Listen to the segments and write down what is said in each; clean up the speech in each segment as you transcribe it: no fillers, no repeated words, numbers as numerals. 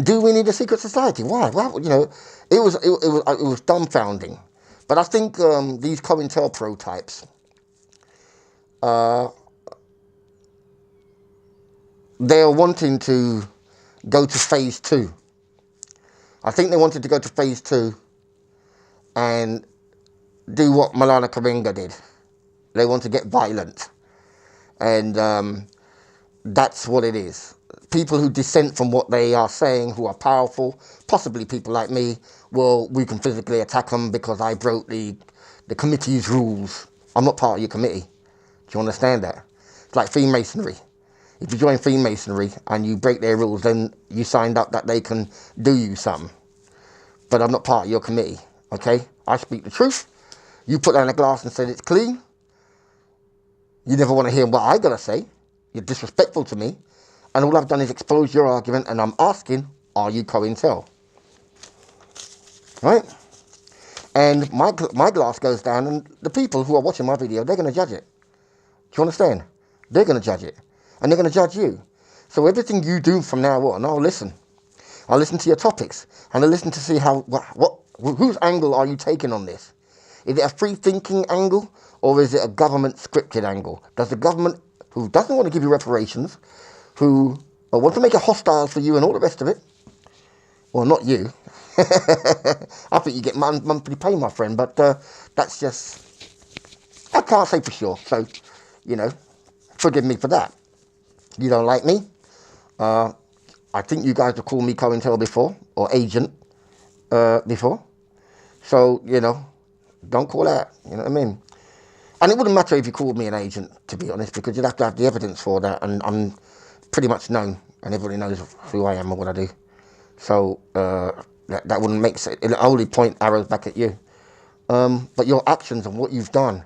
Do we need a secret society? Why? Well, it was dumbfounding. But I think these COINTELPRO types, uh, they're wanting to go to phase two. I think they wanted to go to phase two and do what Malala Karenga did. They want to get violent. And that's what it is. People who dissent from what they are saying, who are powerful, possibly people like me, well, we can physically attack them because I broke the committee's rules. I'm not part of your committee. Do you understand that? It's like Freemasonry. If you join Freemasonry and you break their rules, then you signed up that they can do you something. But I'm not part of your committee, okay? I speak the truth. You put that in a glass and said it's clean. You never want to hear what I got to say. You're disrespectful to me. And all I've done is expose your argument, and I'm asking, are you COINTEL? Right? And my glass goes down, and the people who are watching my video, they're going to judge it. Do you understand? They're going to judge it. And they're going to judge you. So everything you do from now on, I'll listen. I'll listen to your topics. And I'll listen to see whose angle are you taking on this? Is it a free-thinking angle, or is it a government scripted angle? Does the government, who doesn't want to give you reparations, who want to make it hostile for you and all the rest of it, well, not you. I think you get monthly pay, my friend, but that's just, I can't say for sure. So, forgive me for that. You don't like me. I think you guys have called me COINTEL before, or agent before. So, don't call out, you know what I mean? And it wouldn't matter if you called me an agent, to be honest, because you'd have to have the evidence for that, and I'm pretty much known, and everybody knows who I am and what I do. So that wouldn't make sense. It'll only point arrows back at you. But your actions and what you've done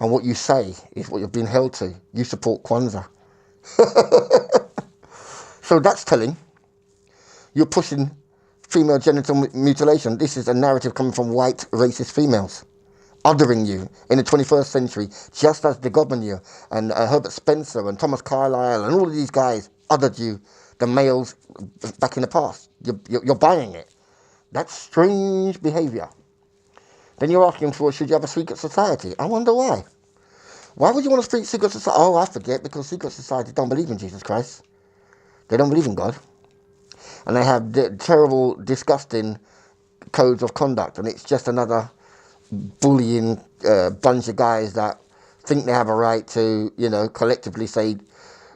and what you say is what you've been held to. You support Kwanzaa. So that's telling. You're pushing female genital mutilation. This is a narrative coming from white racist females, othering you in the 21st century, just as de Gobineau and Herbert Spencer and Thomas Carlyle and all of these guys othered you, the males back in the past. You're buying it. That's strange behaviour. Then you're asking for, should you have a secret society? I wonder why. Why would you want a secret society? Oh, I forget, because secret societies don't believe in Jesus Christ. They don't believe in God. And they have terrible, disgusting codes of conduct. And it's just another bullying bunch of guys that think they have a right to, collectively say,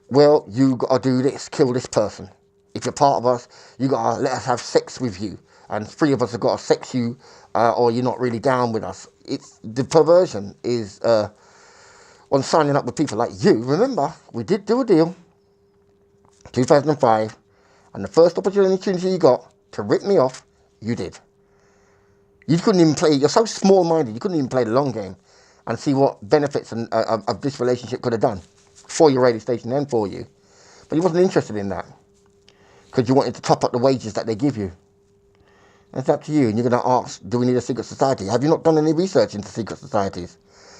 well, you got to do this, kill this person. If you're part of us, you got to let us have sex with you. And 3 of us have got to sex you, or you're not really down with us. It's the perversion is on signing up with people like you. Remember, we did do a deal, 2005, and the first opportunity you got to rip me off, you did. You couldn't even play, you're so small-minded, you couldn't even play the long game and see what benefits of this relationship could have done for your radio station and for you. But you wasn't interested in that because you wanted to top up the wages that they give you. It's up to you, and you're going to ask, do we need a secret society? Have you not done any research into secret societies?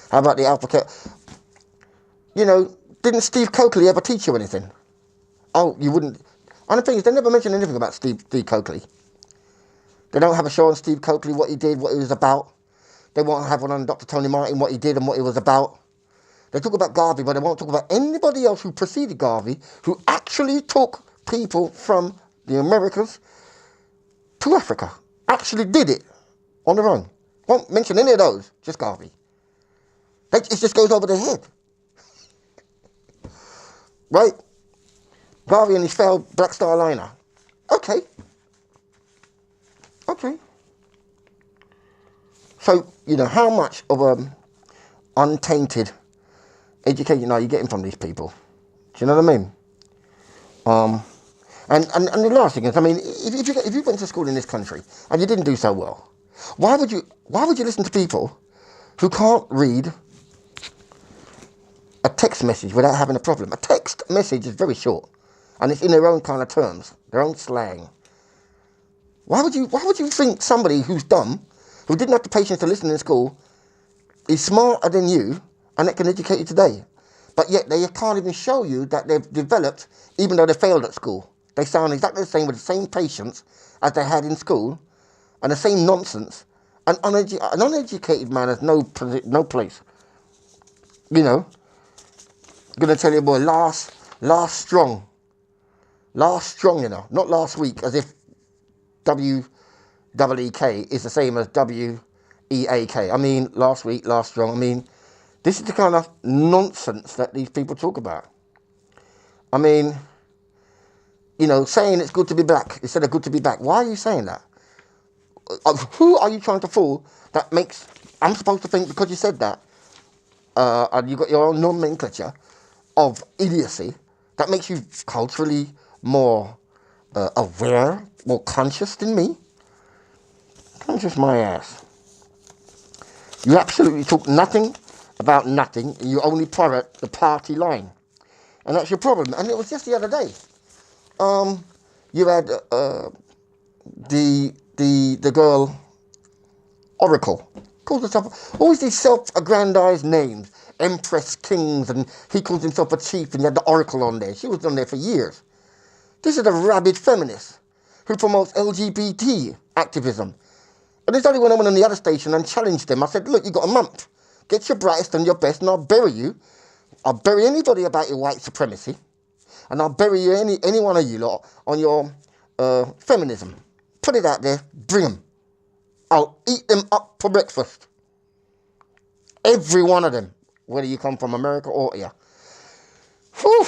How about the Alpha? Didn't Steve Coakley ever teach you anything? Oh, you wouldn't. And the thing is, they never mention anything about Steve Coakley. They don't have a show on Steve Coakley, what he did, what he was about. They won't have one on Dr. Tony Martin, what he did and what he was about. They talk about Garvey, but they won't talk about anybody else who preceded Garvey, who actually took people from the Americas to Africa. Actually did it on their own. Won't mention any of those, just Garvey. It just goes over their head. Right? Garvey and his failed Black Star liner. Okay. So, how much of untainted education are you getting from these people? Do you know what I mean? And the last thing is, if you went to school in this country and you didn't do so well, why would you listen to people who can't read a text message without having a problem? A text message is very short, and it's in their own kind of terms, their own slang. Why would you think somebody who's dumb, who didn't have the patience to listen in school, is smarter than you and that can educate you today? But yet they can't even show you that they've developed, even though they failed at school. They sound exactly the same with the same patience as they had in school and the same nonsense. An uneducated man has no place. You know, gonna tell you, boy, last strong. Last strong, you know. Not last week, as if W-E-E-K is the same as W-E-A-K. I mean, last week, last strong. I mean, this is the kind of nonsense that these people talk about. I mean, you know, saying it's good to be back instead of good to be back. Why are you saying that? Who are you trying to fool that makes... I'm supposed to think because you said that, and you got your own nomenclature of idiocy, that makes you culturally more aware, more conscious than me? Conscious my ass. You absolutely talk nothing about nothing, and you only parrot the party line. And that's your problem. And it was just the other day. You had the girl Oracle. Calls herself always these self-aggrandized names. Empress Kings, and he calls himself a chief, and you had the Oracle on there. She was on there for years. This is a rabid feminist who promotes LGBT activism. And this only when I went on the other station and challenged them. I said, look, you got a month. Get your brightest and your best, and I'll bury you. I'll bury anybody about your white supremacy. And I'll bury you, any one of you lot, on your feminism. Put it out there. Bring them. I'll eat them up for breakfast. Every one of them. Whether you come from America or here. Whew.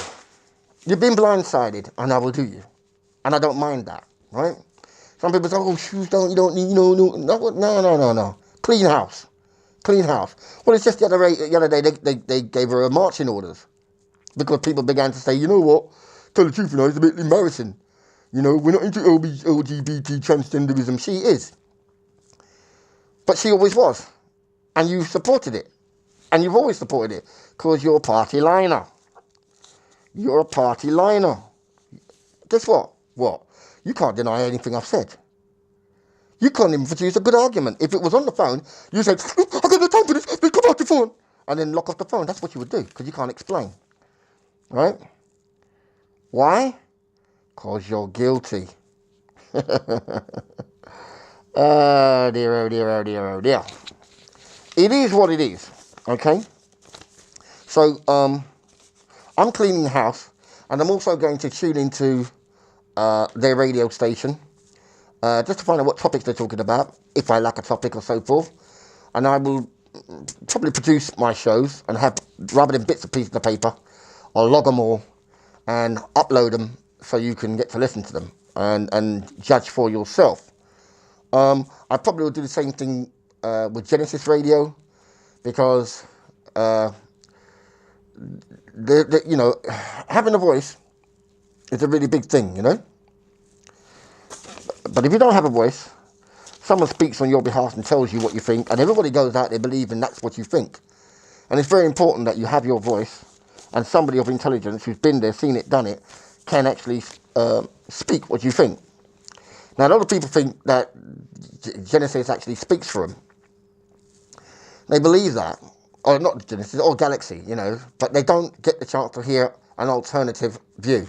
You've been blindsided, and I will do you. And I don't mind that, right? Some people say, oh, shoes you don't need, no. Clean house. Clean house. Well, it's just the other day they gave her marching orders. Because people began to say, you know what, tell the truth, you know, it's a bit embarrassing. You know, we're not into LGBT transgenderism. She is. But she always was. And you supported it. And you've always supported it. Because you're a party liner. You're a party liner. Guess what? What? You can't deny anything I've said. You can't even produce a good argument. If it was on the phone, you say, I got no time for this, come off the phone. And then lock off the phone. That's what you would do, because you can't explain. Right? Why? Because you're guilty. Oh dear, oh dear, oh dear, oh dear. It is what it is, okay? So, I'm cleaning the house, and I'm also going to tune into their radio station, just to find out what topics they're talking about, if I lack a topic or so forth. And I will probably produce my shows and have, rather than bits and pieces of paper, I'll log them all and upload them so you can get to listen to them and judge for yourself. I probably will do the same thing with Genesis Radio, because you know, having a voice is a really big thing, you know. But if you don't have a voice, someone speaks on your behalf and tells you what you think, and everybody goes out there believing that's what you think. And it's very important that you have your voice, and somebody of intelligence who's been there, seen it, done it, can actually speak what you think. Now, a lot of people think that Genesis actually speaks for them. They believe that. Or not Genesis, or Galaxy, you know, but they don't get the chance to hear an alternative view.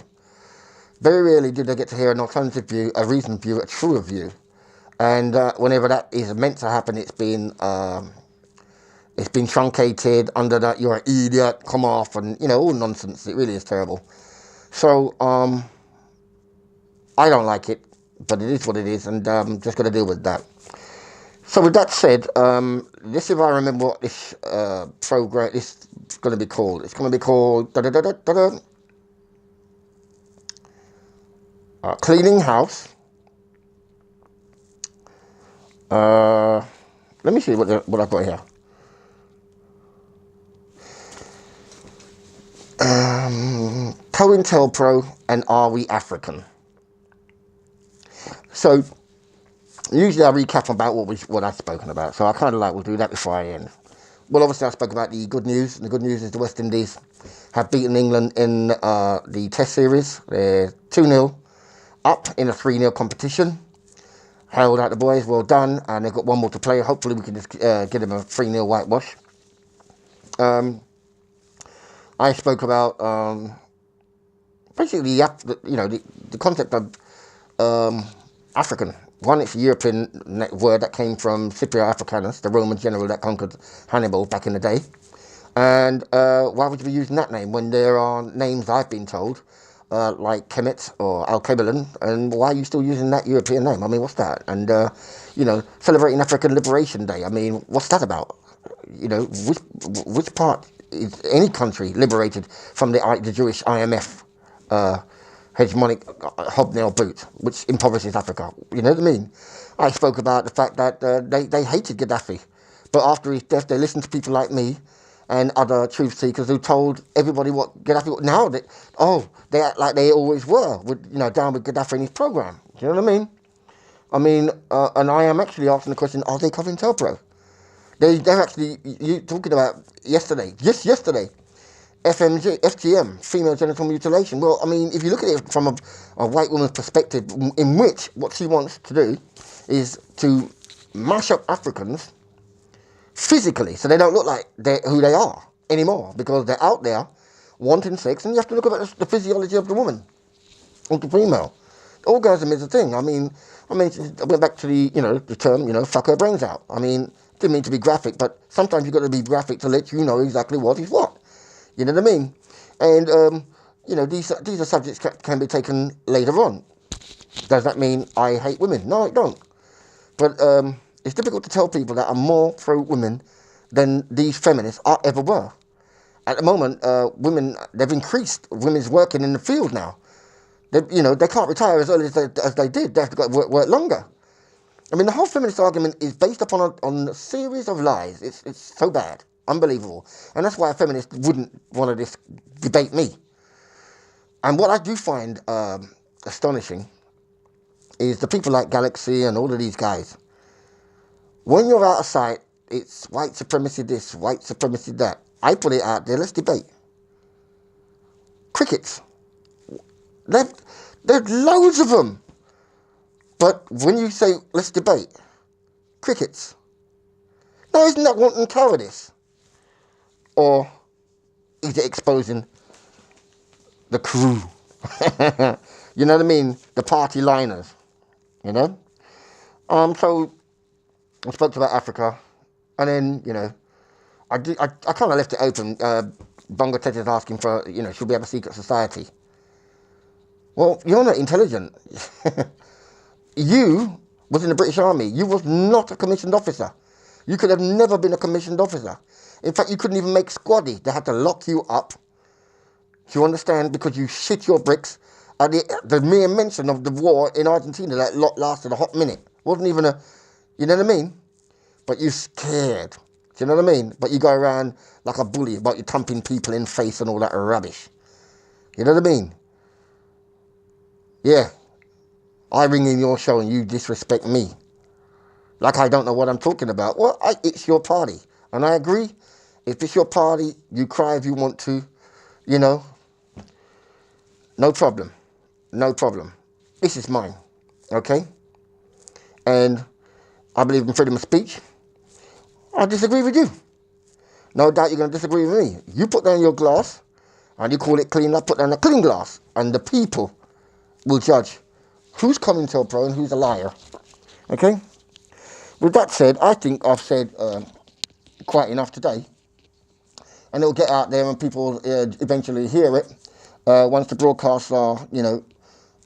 Very rarely do they get to hear an alternative view, a reasoned view, a truer view. And whenever that is meant to happen, it's been truncated under that you're an idiot, come off, and, you know, all nonsense. It really is terrible. So, I don't like it, but it is what it is, and I'm just going to deal with that. So with that said, this, if I remember what this program is going to be called. It's going to be called Cleaning House. Let me see what I've got here. COINTELPRO and Are We African? So usually I recap about what I've spoken about, so I kind of will do that before I end. Well, obviously I spoke about the good news, and the good news is the West Indies have beaten England in the Test series. They're 2-0 up in a 3-0 competition. Held out the boys, well done, and they've got one more to play. Hopefully we can just get them a 3-0 whitewash. I spoke about basically, the concept of African. One, it's a European word that came from Scipio Africanus, the Roman general that conquered Hannibal back in the day. And why would you be using that name when there are names I've been told, like Kemet or Alkebulan, and why are you still using that European name? I mean, what's that? And, celebrating African Liberation Day, I mean, what's that about? Which part is any country liberated from the Jewish IMF hegemonic hobnail boot, which impoverishes Africa? You know what I mean? I spoke about the fact that they hated Gaddafi, but after his death, they listened to people like me and other truth seekers who told everybody what Gaddafi. Now they act like they always were, down with Gaddafi and his program. Do you know what I mean? And I am actually asking the question: are they covering Telpro? They're actually talking about just yesterday, FGM, female genital mutilation. Well, I mean, if you look at it from a white woman's perspective, in which what she wants to do is to mash up Africans physically, so they don't look like who they are anymore, because they're out there wanting sex, and you have to look at the physiology of the woman, of the female. Orgasm is a thing. I went back to the term, fuck her brains out. I mean, didn't mean to be graphic, but sometimes you've got to be graphic to let you know exactly what is what. You know what I mean? And, these are subjects can be taken later on. Does that mean I hate women? No, I don't. But it's difficult to tell people that are more pro-women than these feminists ever were. At the moment, they've increased women's working in the field now. They can't retire as early as they did. They have to work longer. I mean, the whole feminist argument is based upon a series of lies. It's so bad. Unbelievable. And that's why a feminist wouldn't want to debate me. And what I do find astonishing is the people like Galaxy and all of these guys. When you're out of sight, it's white supremacy this, white supremacy that. I put it out there, let's debate. Crickets. There's loads of them. But when you say, let's debate, crickets. Now, isn't that wanton cowardice? Or is it exposing the crew? You know what I mean? The party liners. So I spoke about Africa, and then, I kind of left it open. Bongo Ted is asking for, should we have a secret society? Well, you're not intelligent. You was in the British Army. You was not a commissioned officer. You could have never been a commissioned officer. In fact, you couldn't even make squaddy. They had to lock you up. Do you understand? Because you shit your bricks at the mere mention of the war in Argentina that lasted a hot minute. Wasn't even you know what I mean? But you're scared. Do you know what I mean? But you go around like a bully about you thumping people in the face and all that rubbish. You know what I mean? Yeah. I ring in your show and you disrespect me. Like I don't know what I'm talking about. Well, it's your party. And I agree. If it's your party, you cry if you want to. No problem. No problem. This is mine. Okay? And I believe in freedom of speech. I disagree with you. No doubt you're going to disagree with me. You put down your glass and you call it clean. I put down a clean glass. And the people will judge who's COINTELPRO and who's a liar. Okay? With that said, I think I've said quite enough today. And it'll get out there and people eventually hear it once the broadcasts are,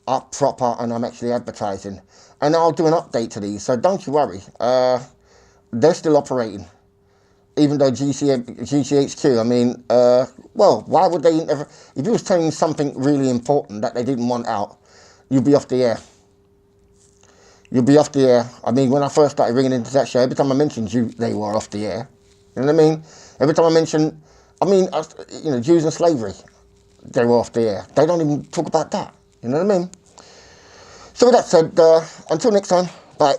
up proper and I'm actually advertising. And I'll do an update to these, so don't you worry. They're still operating. Even though GCHQ, I mean, why would they ever... If you was telling something really important that they didn't want out, you'd be off the air. You'd be off the air. I mean, when I first started ringing into that show, every time I mentioned you, they were off the air. You know what I mean? Every time I mentioned, Jews and slavery, they were off the air. They don't even talk about that. You know what I mean? So with that said, until next time, bye.